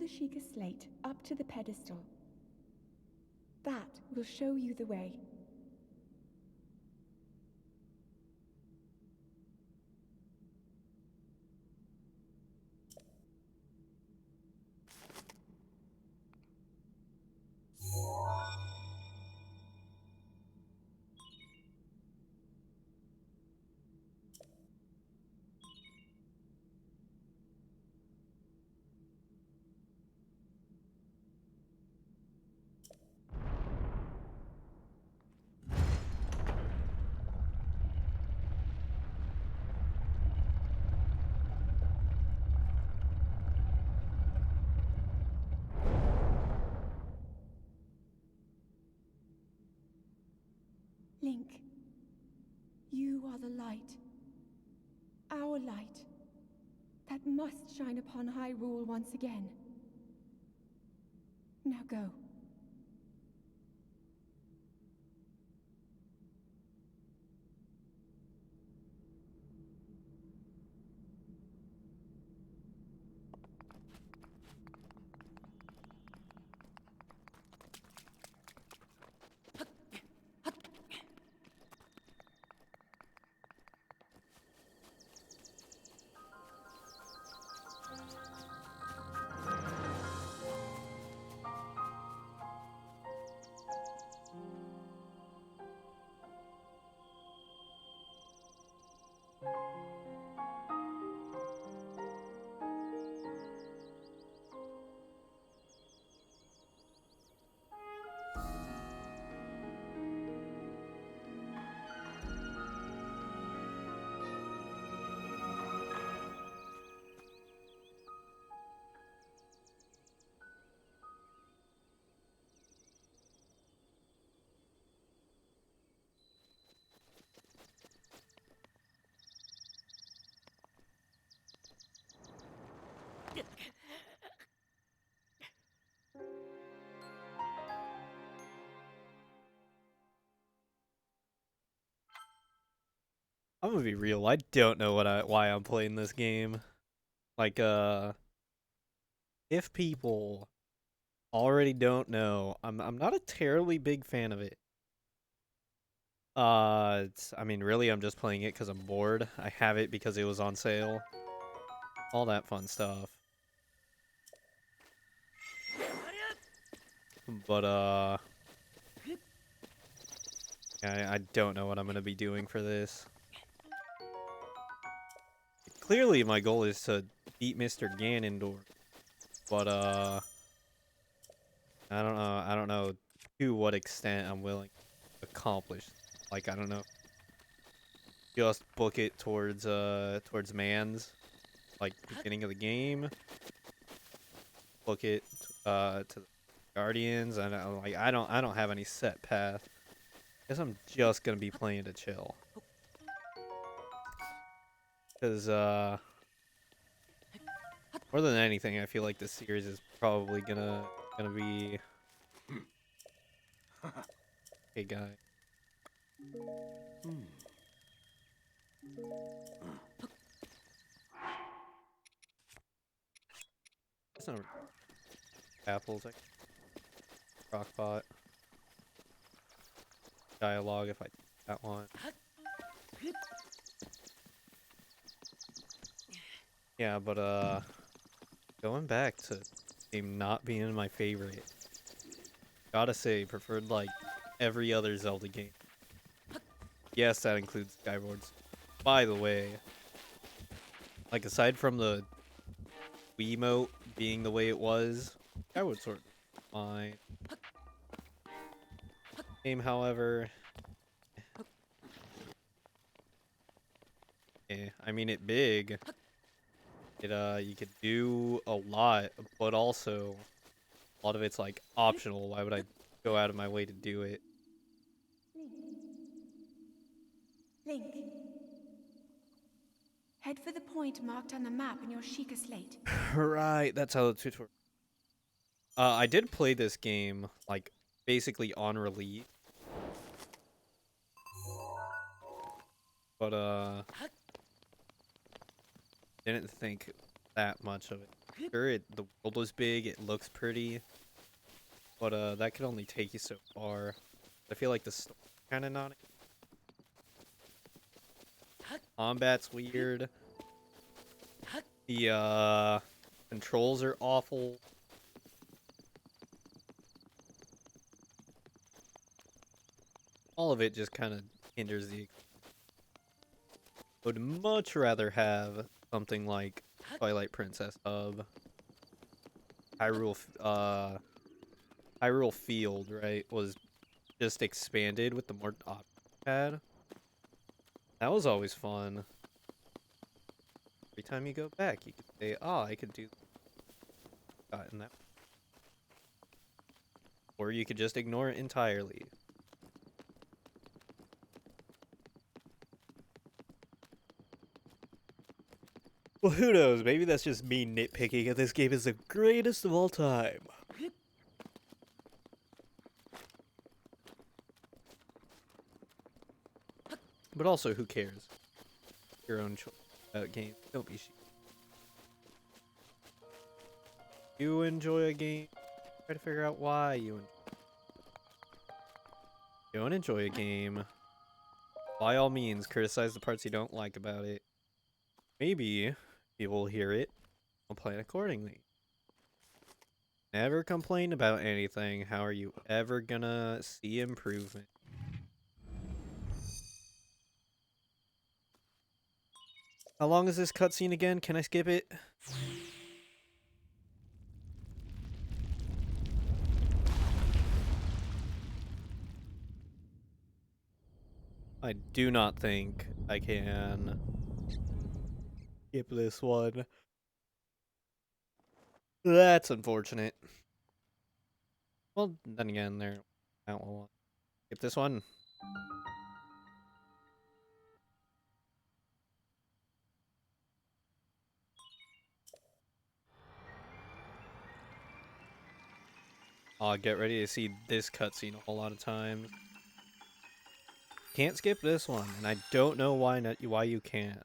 the Sheikah slate up to the pedestal. That will show you the way. Link, you are the light. Our light. That must shine upon Hyrule once again. Now go. I'm gonna be real. I don't know why I'm playing this game. Like, if people already don't know, I'm not a terribly big fan of it. I mean, really, I'm just playing it because I'm bored. I have it because it was on sale. All that fun stuff. But, I don't know what I'm gonna be doing for this. Clearly, my goal is to beat Mr. Ganondorf. But, I don't know to what extent I'm willing to accomplish. Like, I don't know. Just book it towards Mans, like beginning of the game. Book it to the Guardians, and I don't have any set path. Guess I'm just gonna be playing to chill. Cause more than anything, I feel like this series is probably gonna be. Hey guy. That's not apples. Like Crockpot dialogue. If I take that one. Yeah, but going back to game not being my favorite. Gotta say, preferred like every other Zelda game. Yes, that includes Skyward Sword. By the way, like aside from the Wiimote being the way it was, Skyward Sword was fine. Game, however, I mean it big. It you could do a lot, but also a lot of it's like optional. Why would I go out of my way to do it? Link. Head for the point marked on the map in your Sheikah slate. Right, that's how the tutorial. I did play this game like basically on release, but didn't think that much of it. Sure, the world was big, it looks pretty, but that could only take you so far. I feel like the story kind of not. Combat's weird. The controls are awful. All of it just kind of hinders the. Would much rather have something like Twilight Princess Hub, Hyrule, Hyrule Field, right? Was just expanded with the more options it had. That was always fun. Every time you go back, you could say, "Oh, I could do that," and that, or you could just ignore it entirely. Well, who knows? Maybe that's just me nitpicking, and this game is the greatest of all time. But also, who cares? Your own choice about games. Don't be sheep. You enjoy a game, try to figure out why you don't enjoy a game. By all means, criticize the parts you don't like about it. Maybe people will hear it and plan accordingly. Never complain about anything. How are you ever gonna see improvement? How long is this cutscene again? Can I skip it? I do not think I can skip this one. That's unfortunate. Well, then again, there. I will skip this one. I'll get ready to see this cutscene a whole lot of times. Can't skip this one, and I don't know why you can't.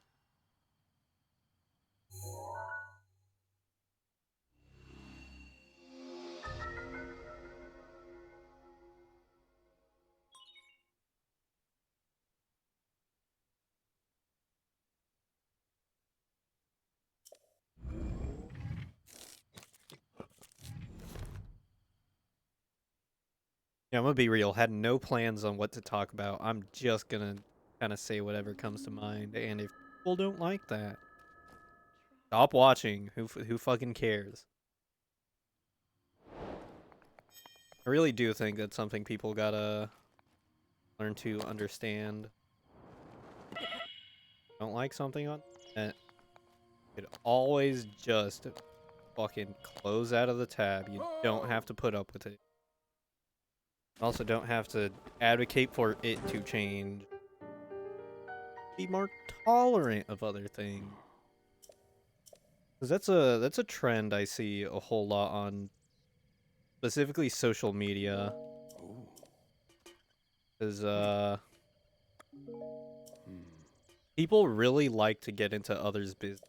Yeah, I'm gonna be real. Had no plans on what to talk about. I'm just gonna kind of say whatever comes to mind, and if people don't like that, stop watching. Who fucking cares? I really do think that's something people gotta learn to understand. Don't like something on that, you could always just fucking close out of the tab. You don't have to put up with it. Also, don't have to advocate for it to change. Be more tolerant of other things. Cause that's a trend I see a whole lot on specifically social media. Cause people really like to get into others' business,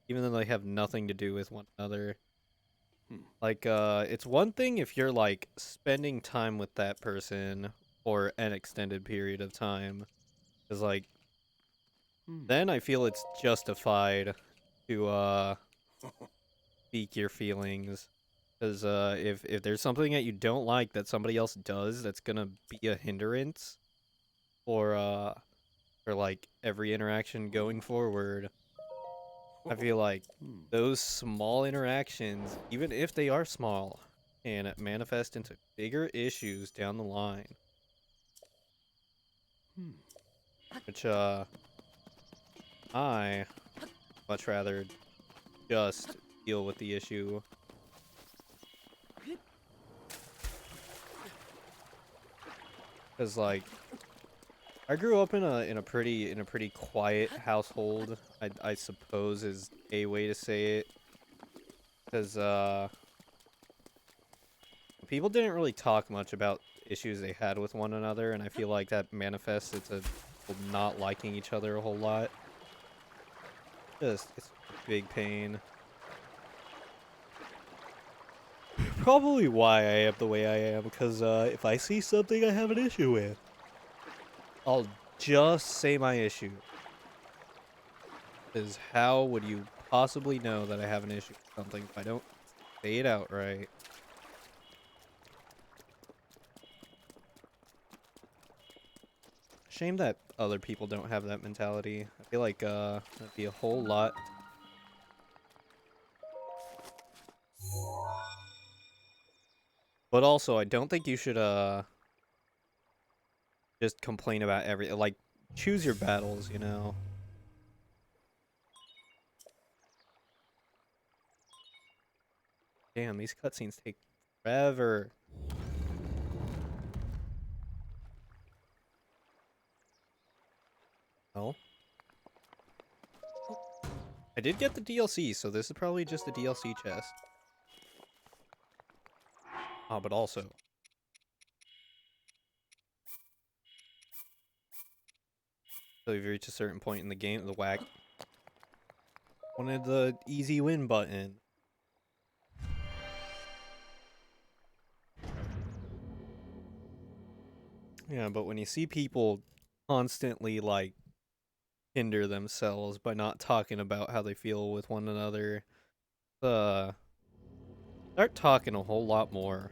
even though they have nothing to do with one another. Like it's one thing if you're like spending time with that person for an extended period of time. Cause like then I feel it's justified to speak your feelings. Because if there's something that you don't like that somebody else does that's gonna be a hindrance for like every interaction going forward, I feel like those small interactions, even if they are small, can manifest into bigger issues down the line. Which I much rather just deal with the issue. Cause like I grew up in a pretty quiet household, I suppose is a way to say it. Cause people didn't really talk much about issues they had with one another, and I feel like that manifests into people not liking each other a whole lot. Just it's a big pain. probably why I am the way I am, because if I see something I have an issue with, I'll just say my issue. Because how would you possibly know that I have an issue with something if I don't say it outright? Shame that other people don't have that mentality. I feel like that'd be a whole lot. But also, I don't think you should just complain about like choose your battles, you know. Damn, these cutscenes take forever. Oh. I did get the DLC, so this is probably just a DLC chest. Oh, but also. So you've reached a certain point in the game, the whack. Wanted the easy win button. Yeah, but when you see people constantly, like, hinder themselves by not talking about how they feel with one another, start talking a whole lot more.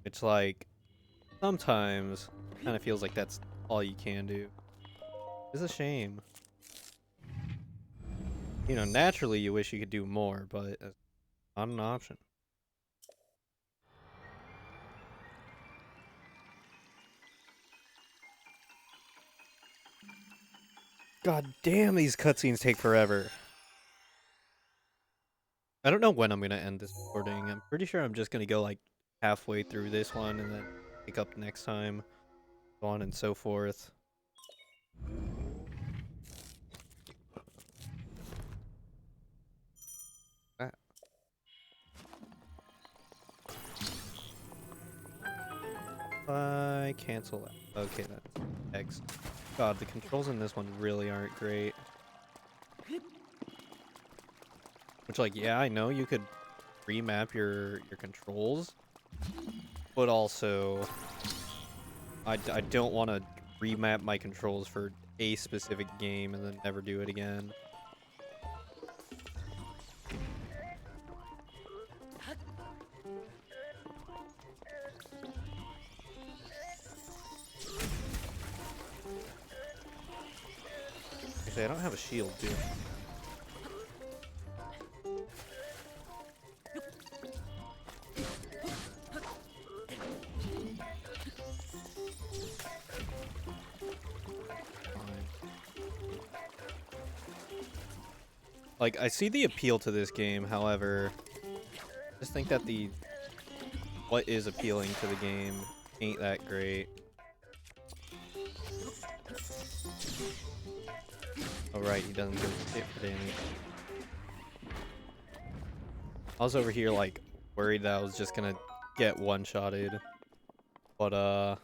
It's like, sometimes, kind of feels like that's all you can do. It's a shame. You know, naturally you wish you could do more, but it's not an option. God damn, these cutscenes take forever. I don't know when I'm gonna end this recording. I'm pretty sure I'm just gonna go like halfway through this one and then pick up next time, so on and so forth. Ah. I cancel that. Okay, that's X. God, the controls in this one really aren't great. Which, like, yeah, I know you could remap your controls, but also I don't want to remap my controls for a specific game and then never do it again. Actually, I don't have a shield, do I? Like, I see the appeal to this game, however, I just think that what is appealing to the game ain't that great. Oh right, he doesn't give a shit for damage. I was over here, like, worried that I was just gonna get one-shotted. But,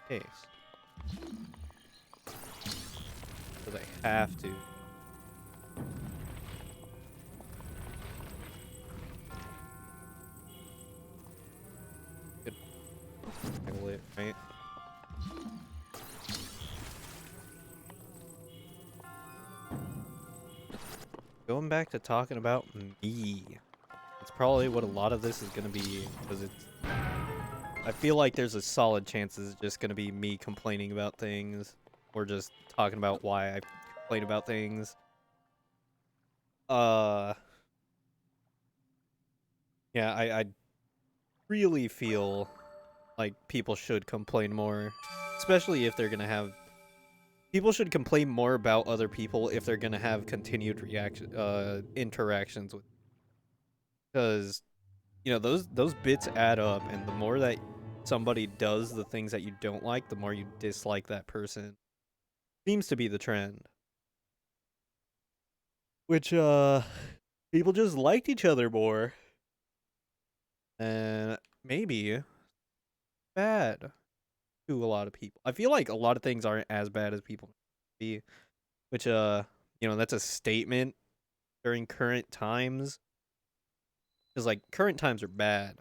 case. Because I have to. Could handle it, right? Going back to talking about me. It's probably what a lot of this is gonna be, because I feel like there's a solid chance it's just gonna be me complaining about things, or just talking about why I complain about things. Yeah, I really feel like people should complain more, especially if they're gonna have. People should complain more about other people if they're gonna have continued interactions with, because you know those bits add up, and the more that somebody does the things that you don't like, the more you dislike that person. Seems to be the trend. Which people just liked each other more. And maybe bad to a lot of people. I feel like a lot of things aren't as bad as people be, which you know, that's a statement during current times. Because, like, current times are bad.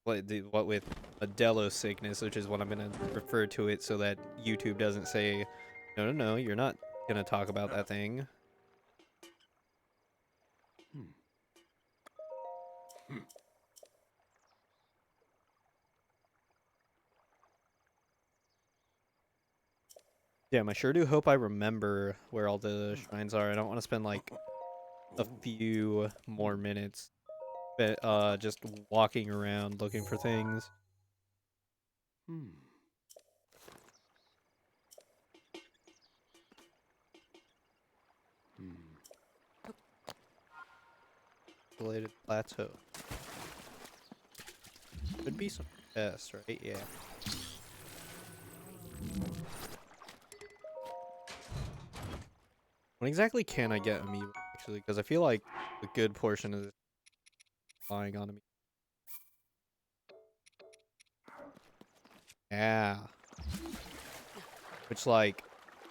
What with Adello sickness, which is what I'm going to refer to it so that YouTube doesn't say, no, you're not going to talk about that thing. Damn, I sure do hope I remember where all the shrines are. I don't want to spend, like, a few more minutes just walking around looking for things. Isolated plateau. Could be some tests, right? Yeah. When exactly can I get amiibo, actually? Because I feel like a good portion of this is relying on amiibo. Yeah. Which, like,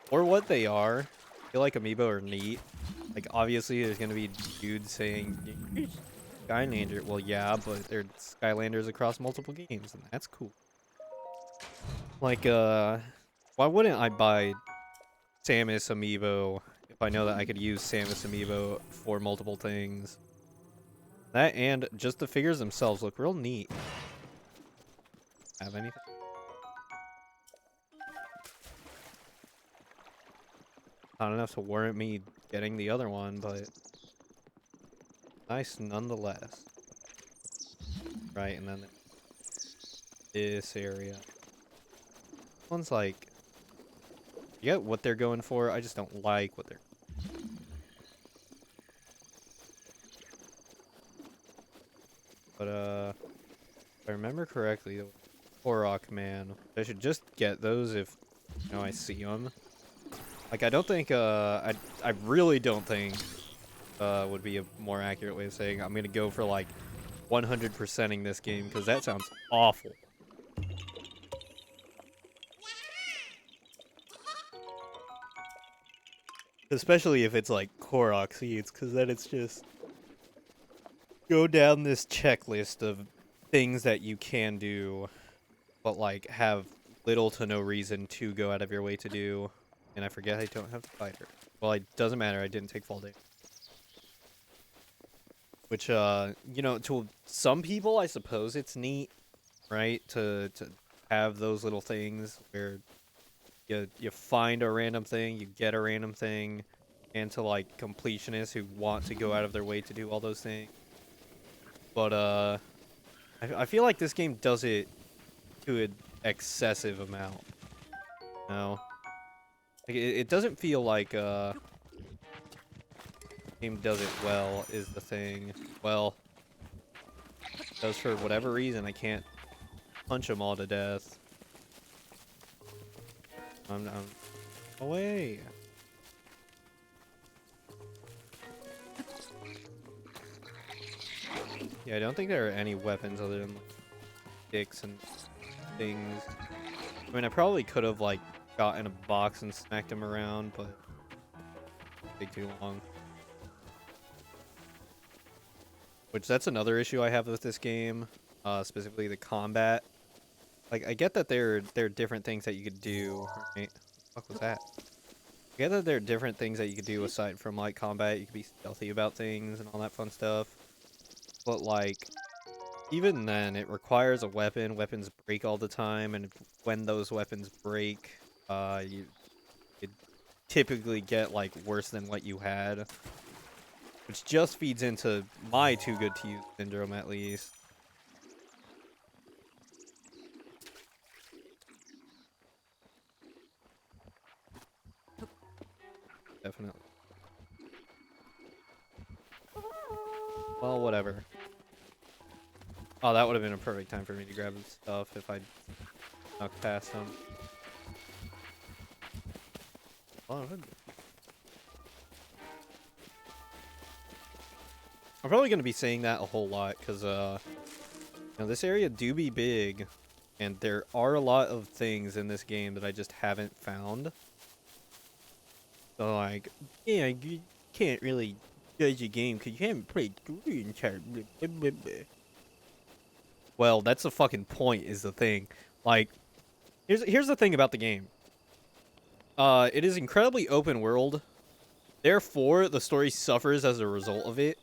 or what they are, I feel like amiibo are neat. Like, obviously, there's gonna be dudes saying, Skylander. Well, yeah, but they're Skylanders across multiple games, and that's cool. Like, why wouldn't I buy Samus amiibo if I know that I could use Samus amiibo for multiple things? That and just the figures themselves look real neat. Have anything? Not enough to warrant me getting the other one, but nice nonetheless. Right, and then this area. This one's like, you get what they're going for. I just don't like what they're. But if I remember correctly, the Korok man. I should just get those if I see them. Like, I don't think I really don't think would be a more accurate way of saying I'm gonna go for like 100%ing this game, because that sounds awful. Especially if it's like Korok seeds, because then it's just go down this checklist of things that you can do, but like have little to no reason to go out of your way to do. And I forget I don't have the fighter. Well, it doesn't matter. I didn't take fall damage. Which, to some people, I suppose it's neat, right? To have those little things where you find a random thing, you get a random thing, and to, like, completionists who want to go out of their way to do all those things. But, I feel like this game does it to an excessive amount. No. Like, it doesn't feel like, game does it well, is the thing. Well, because for whatever reason, I can't punch them all to death. I'm away. Yeah, I don't think there are any weapons other than like, sticks and things. I mean, I probably could have like gotten a box and smacked them around, but it'd take too long. Which that's another issue I have with this game, specifically the combat. Like, I get that there are different things that you could do. Right? What was that? I get that there are different things that you could do aside from like combat. You could be stealthy about things and all that fun stuff. But like, even then, it requires a weapon. Weapons break all the time, and when those weapons break, you typically get like worse than what you had, which just feeds into my too good to use syndrome, at least. Definitely. Well, whatever. Oh, that would have been a perfect time for me to grab his stuff if I snuck past him. Oh, I'm probably going to be saying that a whole lot, because this area do be big, and there are a lot of things in this game that I just haven't found. So like, yeah, you can't really judge a game because you haven't played through the entire. Blah, blah, blah, blah. Well, that's the fucking point. Is the thing. Like, here's the thing about the game. It is incredibly open world. Therefore, the story suffers as a result of it.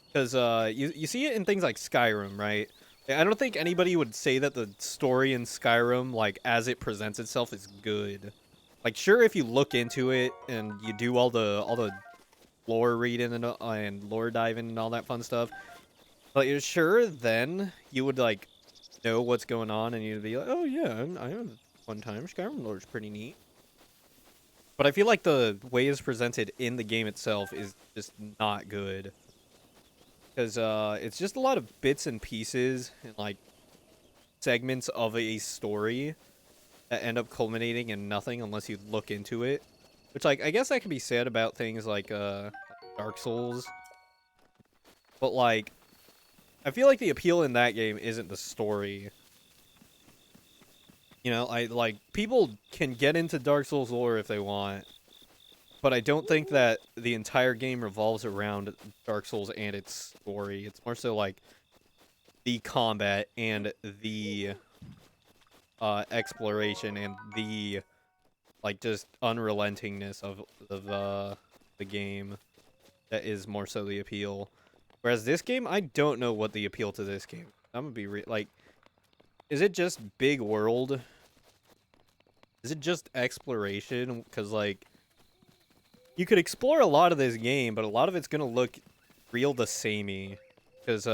Because you see it in things like Skyrim, right? I don't think anybody would say that the story in Skyrim, like, as it presents itself, is good. Like, sure, if you look into it and you do all the lore reading and lore diving and all that fun stuff, but you're sure then you would, like, know what's going on and you'd be like, oh yeah, I have one time Skyrim lore's pretty neat. But I feel like the way it's presented in the game itself is just not good. Because it's just a lot of bits and pieces and, like, segments of a story that end up culminating in nothing unless you look into it. Which, like, I guess that can be said about things like Dark Souls. But, like, I feel like the appeal in that game isn't the story. You know, people can get into Dark Souls lore if they want. But I don't think that the entire game revolves around Dark Souls and its story. It's more so like the combat and the exploration and the, like, just unrelentingness of the game that is more so the appeal. Whereas this game, I don't know what the appeal to this game. I'm gonna be like, is it just big world? Is it just exploration? Because, like, you could explore a lot of this game, but a lot of it's gonna look real the samey. Because,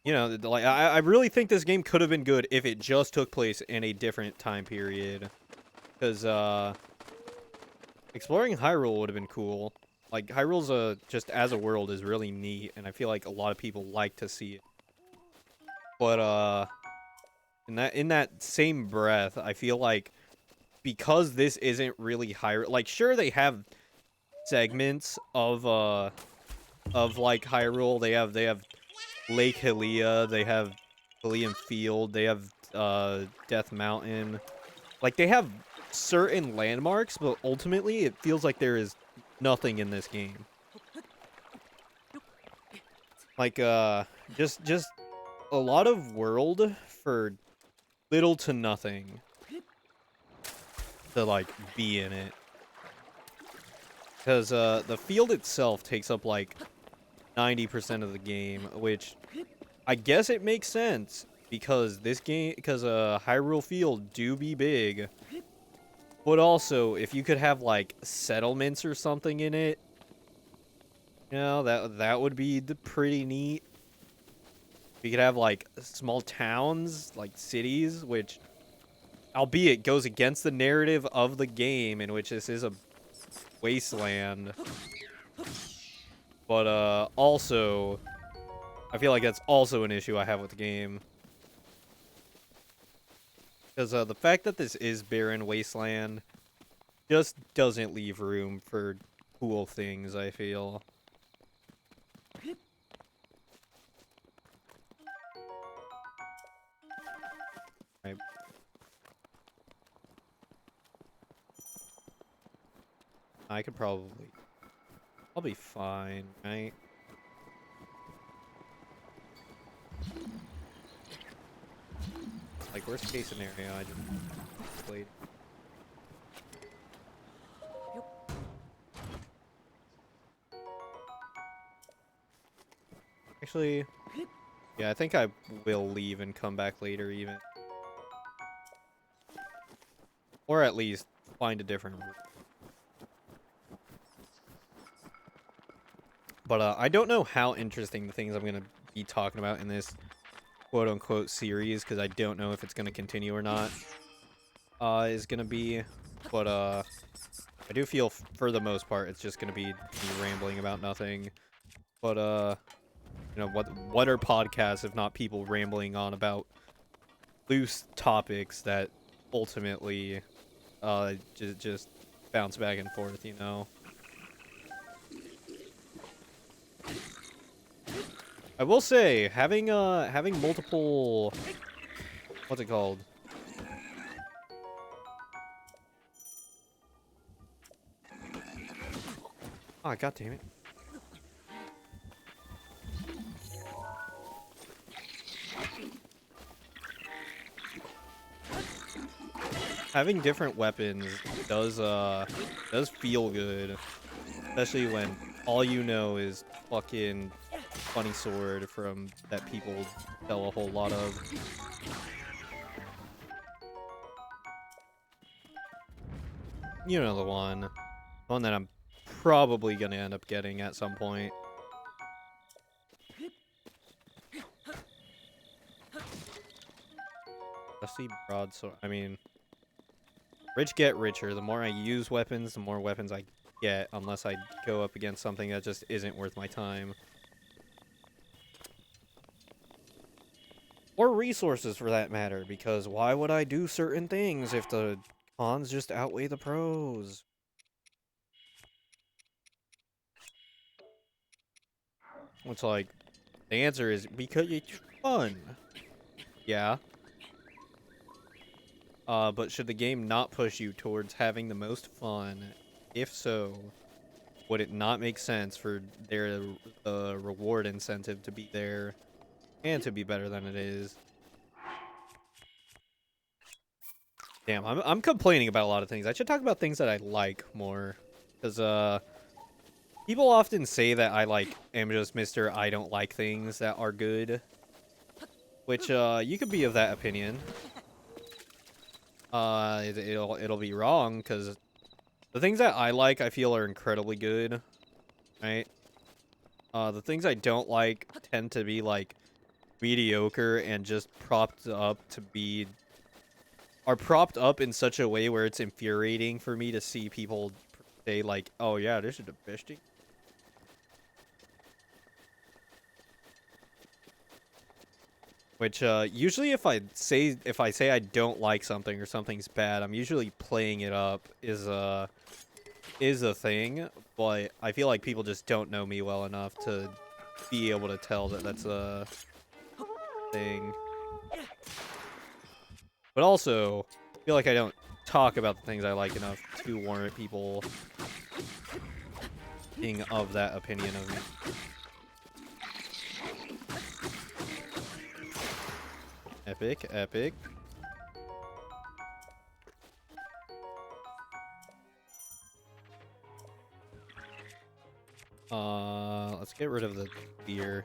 you know, like, I really think this game could have been good if it just took place in a different time period. Because, exploring Hyrule would have been cool. Like, Hyrule's, just as a world is really neat, and I feel like a lot of people like to see it. But, in that same breath, I feel like because this isn't really Hyrule, like, sure, they have segments of like Hyrule. They have Lake Hylia, they have Hylian Field, they have Death Mountain. Like, they have certain landmarks, but ultimately it feels like there is nothing in this game. Like, just a lot of world for little to nothing to, like, be in it. Because, the field itself takes up, like, 90% of the game, which I guess it makes sense because Hyrule Field do be big. But also, if you could have, like, settlements or something in it, you know, that would be pretty neat. We could have, like, small towns, like cities, which, albeit, goes against the narrative of the game, in which this is a wasteland. But, also, I feel like that's also an issue I have with the game. Because, the fact that this is barren wasteland just doesn't leave room for cool things, I feel. Right. I could probably... I'll be fine, right? Like, worst case scenario, I just played. Actually, yeah, I think I will leave and come back later, even. Or at least find a different route. But, I don't know how interesting the things I'm going to be talking about in this quote-unquote series, because I don't know if it's going to continue or not, is going to be. But, I do feel, for the most part, it's just going to be me rambling about nothing. But, you know, what are podcasts if not people rambling on about loose topics that ultimately, just bounce back and forth, you know? I will say, having multiple, what's it called? Oh, god damn it. Having different weapons does feel good, especially when all you know is fucking funny sword from that people sell a whole lot of. You know the one that I'm probably gonna end up getting at some point. Dusty broadsword. I mean, rich get richer. The more I use weapons, the more weapons I get, unless I go up against something that just isn't worth my time. Or resources, for that matter, because why would I do certain things if the cons just outweigh the pros? It's like, the answer is because it's fun. Yeah. But should the game not push you towards having the most fun? If so, would it not make sense for their reward incentive to be there and to be better than it is? Damn, I'm complaining about a lot of things. I should talk about things that I like more, because people often say that I am just Mr. I don't like things that are good, which you could be of that opinion. It'll be wrong, because the things that I like I feel are incredibly good, right? The things I don't like tend to be mediocre and just propped up in such a way where it's infuriating for me to see people say oh yeah, this is the best thing. Which usually if I say I don't like something or something's bad, I'm usually playing it up is a thing, but I feel like people just don't know me well enough to be able to tell that that's a thing. But also, I feel like I don't talk about the things I like enough to warrant people being of that opinion of me. Epic, epic. Let's get rid of the deer.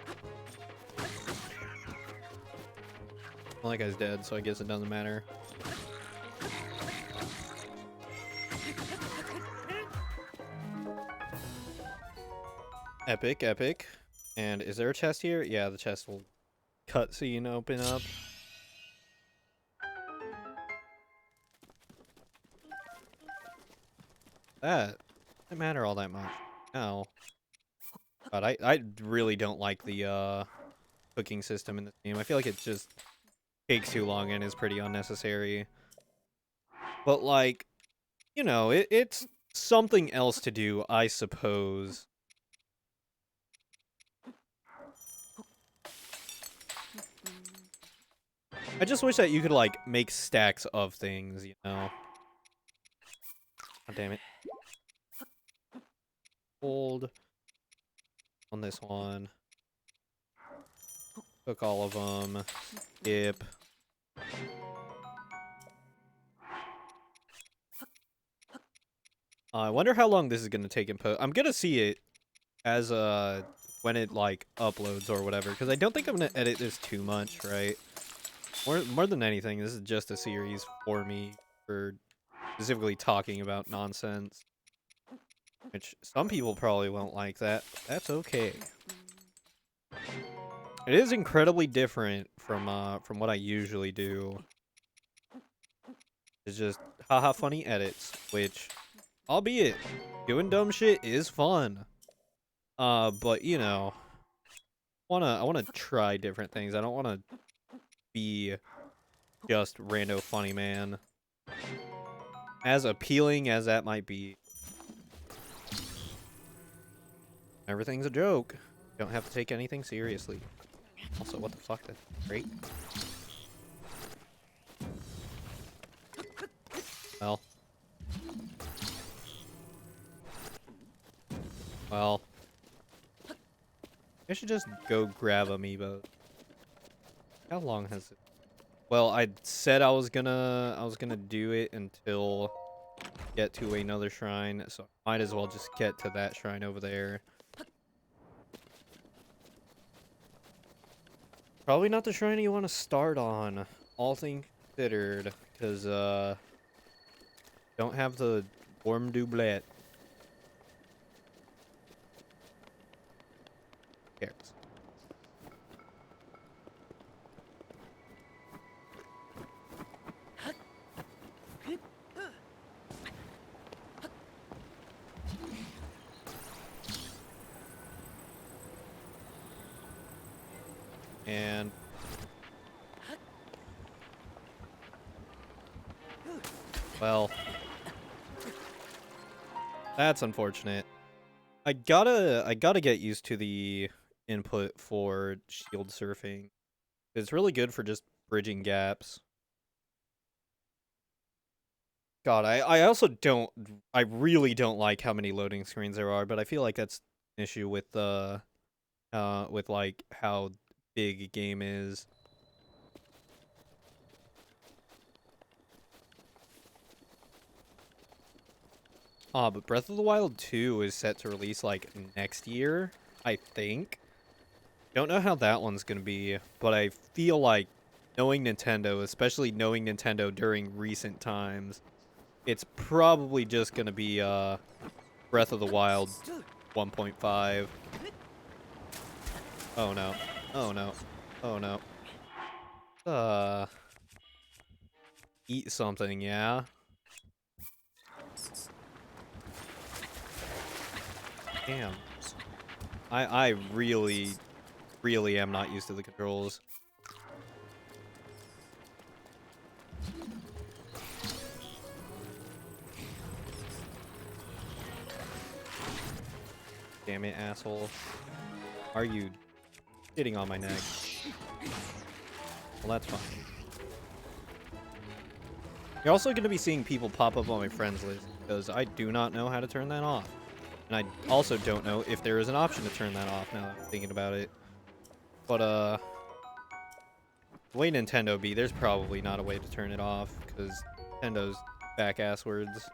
Well, that guy's dead, so I guess it doesn't matter. Epic, epic. And is there a chest here? Yeah, the chest will cutscene open up. That doesn't matter all that much. No. But I really don't like the cooking system in this game. I feel like it just takes too long and is pretty unnecessary. But you know, it's something else to do, I suppose. I just wish that you could make stacks of things, you know. God damn it. Hold on this one. Cook all of them. Skip. I wonder how long this is gonna take in post. I'm gonna see it as when it uploads or whatever, because I don't think I'm gonna edit this too much, right? More than anything, this is just a series for me for specifically talking about nonsense, which some people probably won't like that. But that's okay. It is incredibly different from what I usually do. It's just haha funny edits, which, albeit, doing dumb shit is fun. But you know, I wanna try different things. I don't wanna be just rando funny man. As appealing as that might be. Everything's a joke. Don't have to take anything seriously. Also, what the fuck? That's great. Well, I should just go grab amiibo. How long has it? Well, I said I was gonna do it until get to another shrine, so I might as well just get to that shrine over there. Probably not the shrine you want to start on, all things considered, because don't have the warm doublet. Cares. And well, that's unfortunate. I gotta get used to the input for shield surfing. It's really good for just bridging gaps. God, I also don't, I really don't like how many loading screens there are, but I feel like that's an issue with like how big a game is. But Breath of the Wild 2 is set to release like next year, I think. Don't know how that one's gonna be, but I feel like knowing Nintendo, especially knowing Nintendo during recent times, it's probably just gonna be Breath of the Wild 1.5. Oh no. Oh no. Oh no. Eat something, yeah? Damn. I really, really am not used to the controls. Damn it, asshole. Are you sitting on my neck? Well, that's fine. You're also going to be seeing people pop up on my friends list, because I do not know how to turn that off. And I also don't know if there is an option to turn that off now that I'm thinking about it. But, the way Nintendo be, there's probably not a way to turn it off, because Nintendo's back-ass words.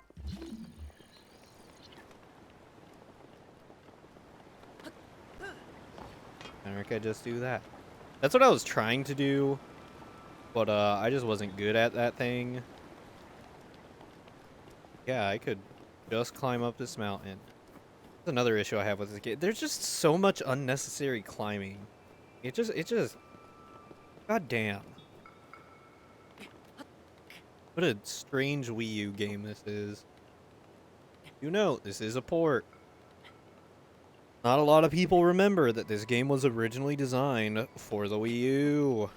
Why can't I just do that? That's what I was trying to do, but, I just wasn't good at that thing. Yeah, I could just climb up this mountain. That's another issue I have with this game. There's just so much unnecessary climbing. It just, god damn. What a strange Wii U game this is. You know, this is a port. Not a lot of people remember that this game was originally designed for the Wii U.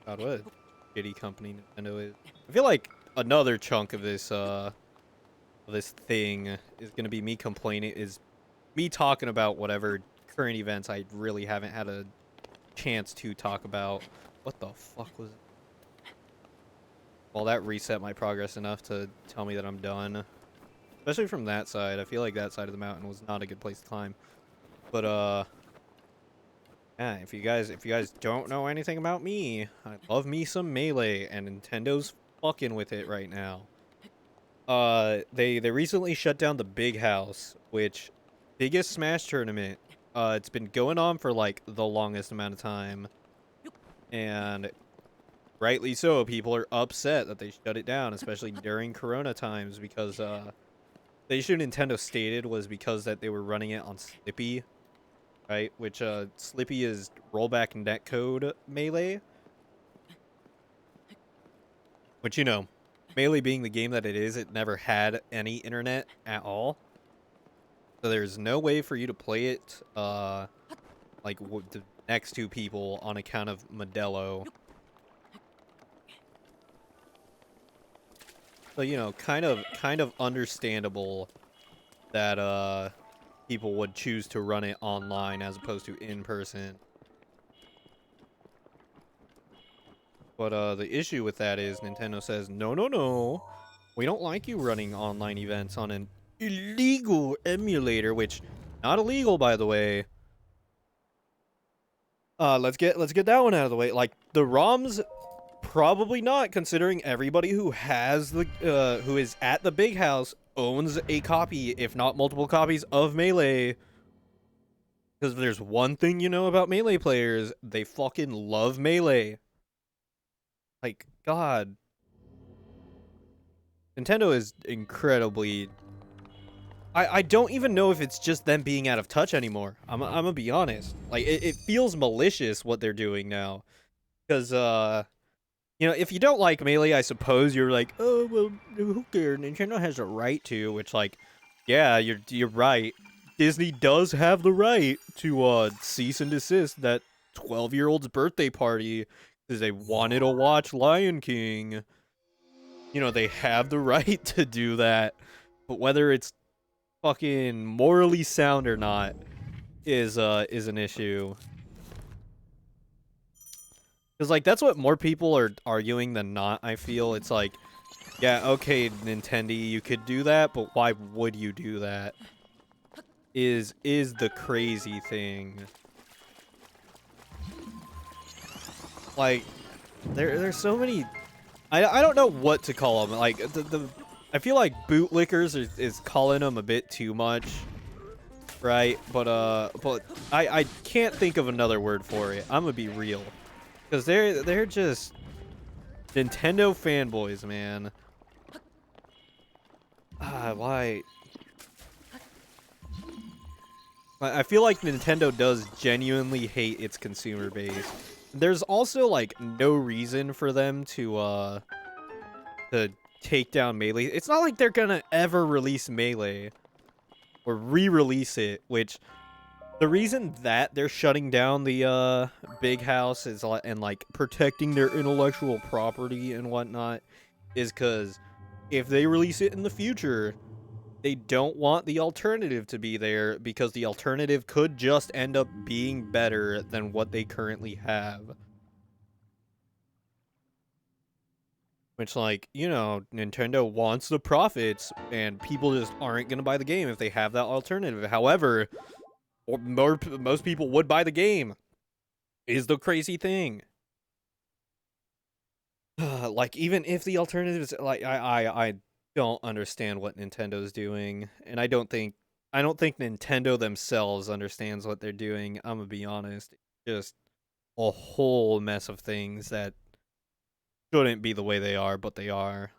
God, what a shitty company Nintendo is. I feel like another chunk of this thing is gonna be me complaining, is me talking about whatever current events I really haven't had a chance to talk about. What the fuck was it? Well, that reset my progress enough to tell me that I'm done. Especially from that side. I feel like that side of the mountain was not a good place to climb. But, yeah, if you guys don't know anything about me, I love me some Melee, and Nintendo's fucking with it right now. They recently shut down the Big House, which, biggest Smash tournament. It's been going on for, like, the longest amount of time. And rightly so, people are upset that they shut it down, especially during Corona times, because, the issue Nintendo stated was because that they were running it on Slippy, right? Which, Slippy is rollback netcode Melee. Which, you know, Melee being the game that it is, it never had any internet at all. So there's no way for you to play it, like, the next two people on account of Modelo. So, you know, kind of understandable that, people would choose to run it online as opposed to in person. But the issue with that is Nintendo says, no, no, no. We don't like you running online events on an illegal emulator, which not illegal, by the way. Let's get that one out of the way. Like, the ROMs, probably not, considering everybody who has the who is at the big house owns a copy, if not multiple copies, of Melee. Because there's one thing you know about Melee players, they fucking love Melee. Like, God. Nintendo is incredibly... I don't even know if it's just them being out of touch anymore. I'm gonna be honest. Like, it feels malicious what they're doing now. Because, you know, if you don't like Melee, I suppose you're like, oh, well, who cares? Nintendo has a right to, which, like, yeah, you're right. Disney does have the right to, cease and desist that 12-year-old's birthday party because they wanted to watch Lion King. You know, they have the right to do that. But whether it's fucking morally sound or not is an issue. Because, like, that's what more people are arguing than not, I feel. It's like, yeah, okay, Nintendo, you could do that, but why would you do that? Is the crazy thing. Like, there's so many... I don't know what to call them. Like, I feel like bootlickers is calling them a bit too much. Right? But I can't think of another word for it. I'm gonna be real. Because they're just Nintendo fanboys, man. Why? I feel like Nintendo does genuinely hate its consumer base. There's also, like, no reason for them to take down Melee. It's not like they're gonna ever release Melee or re-release it, which the reason that they're shutting down the big house is and like protecting their intellectual property and whatnot is because if they release it in the future, they don't want the alternative to be there because the alternative could just end up being better than what they currently have. Which, like, you know, Nintendo wants the profits, and people just aren't going to buy the game if they have that alternative. However, most people would buy the game, is the crazy thing. Like, even if the alternative is, like, I don't understand what Nintendo's doing, and I don't think Nintendo themselves understands what they're doing. I'm gonna be honest. Just a whole mess of things that shouldn't be the way they are, but they are.